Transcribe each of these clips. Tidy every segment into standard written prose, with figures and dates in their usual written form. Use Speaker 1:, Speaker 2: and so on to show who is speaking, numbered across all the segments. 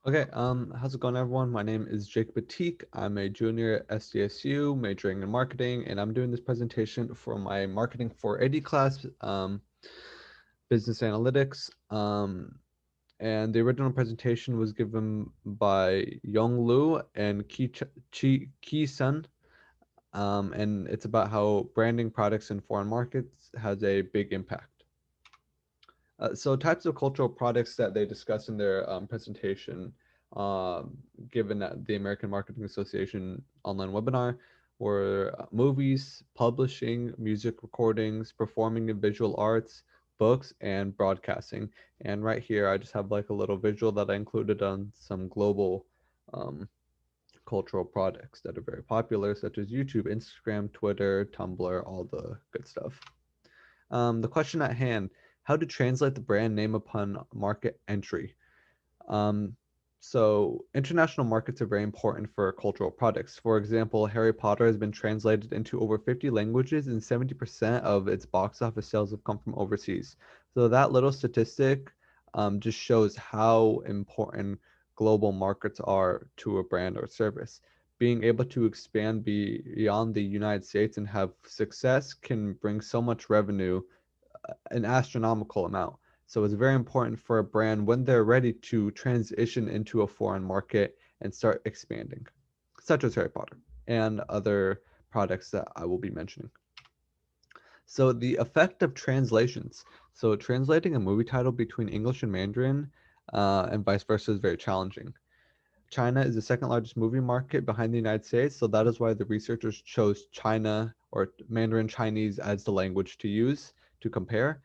Speaker 1: Okay, how's it going, everyone? My name is Jake Attiq. I'm a junior at SDSU, majoring in marketing, and I'm doing this presentation for my marketing for AD class, business analytics. And the original presentation was given by Yong Lu and Ki Sun, and it's about how branding products in foreign markets has a big impact. So types of cultural products that they discuss in their presentation, given at the American Marketing Association online webinar, were movies, publishing, music recordings, performing and visual arts, books, and broadcasting. And right here, I just have like a little visual that I included on some global um, cultural products that are very popular, such as YouTube, Instagram, Twitter, Tumblr, all the good stuff. The question at hand: how to translate the brand name upon market entry. Um, so international markets are very important for cultural products. For example, Harry Potter has been translated into over 50 languages, and 70% of its box office sales have come from overseas. So that little statistic just shows how important global markets are to a brand or service. Being able to expand beyond the United States and have success can bring so much revenue, an astronomical amount. So it's very important for a brand when they're ready to transition into a foreign market and start expanding, such as Harry Potter and other products that I will be mentioning. So the effect of translations. So translating a movie title between English and Mandarin and vice versa is very challenging. China is the second largest movie market behind the United States, so that is why the researchers chose China or Mandarin Chinese as the language to use to compare,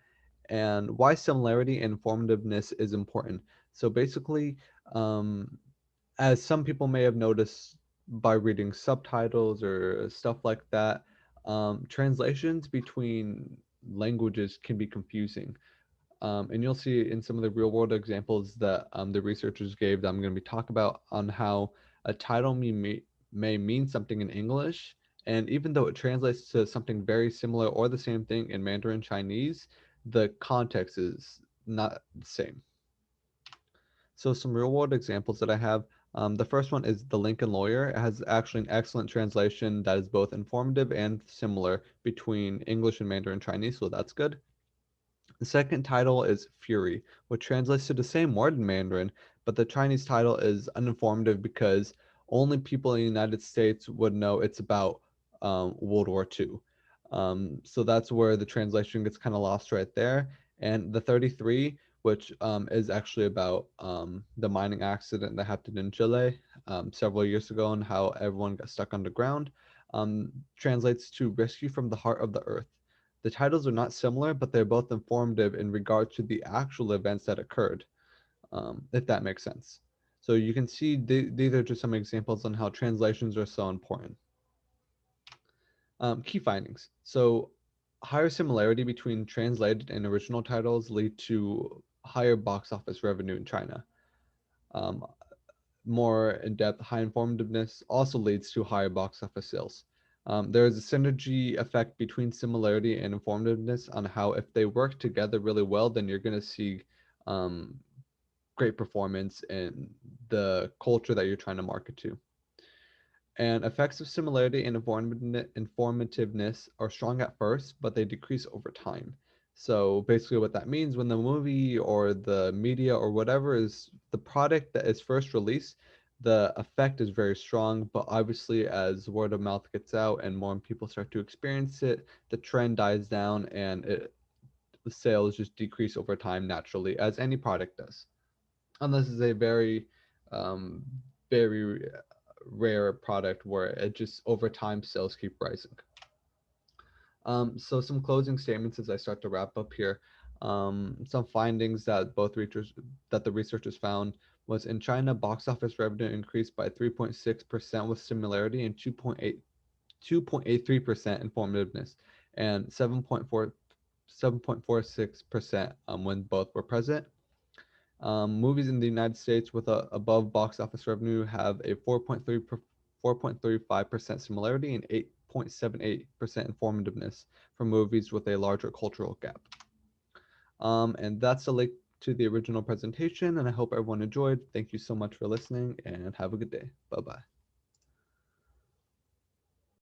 Speaker 1: and why similarity and informativeness is important. So basically, um, as some people may have noticed by reading subtitles or stuff like that, translations between languages can be confusing. And you'll see in some of the real world examples that the researchers gave that I'm going to be talking about on how a title may mean something in English. And even though it translates to something very similar or the same thing in Mandarin Chinese, the context is not the same. So some real world examples that I have. The first one is The Lincoln Lawyer. It has actually an excellent translation that is both informative and similar between English and Mandarin Chinese, so that's good. The second title is Fury, which translates to the same word in Mandarin, but the Chinese title is uninformative because only people in the United States would know it's about World War II. So that's where the translation gets kind of lost right there. And the 33, which is actually about the mining accident that happened in Chile several years ago and how everyone got stuck underground, translates to Rescue from the Heart of the Earth. The titles are not similar, but they're both informative in regard to the actual events that occurred, if that makes sense. So you can see these are just some examples on how translations are so important. Key findings. So higher similarity between translated and original titles lead to higher box office revenue in China. Um, More in-depth, high informativeness also leads to higher box office sales. There is a synergy effect between similarity and informativeness on how if they work together really well, then you're going to see um, great performance in the culture that you're trying to market to. And effects of similarity and informativeness are strong at first, but they decrease over time. So basically, what that means when the movie or the media or whatever is the product that is first released, the effect is very strong. But obviously, as word of mouth gets out and more people start to experience it, the trend dies down and the sales just decrease over time naturally, as any product does. And this is a um, very rare product where it just over time sales keep rising. So some closing statements as I start to wrap up here. Some findings that the researchers found was in China, box office revenue increased by 3.6% with similarity and 2.83% informativeness, and 7.46% when both were present. Movies in the United States with a above box office revenue have a 4.35% similarity and 8.78% informativeness for movies with a larger cultural gap. And that's the link to the original presentation, and I hope everyone enjoyed. Thank you so much for listening, and have a good day. Bye-bye.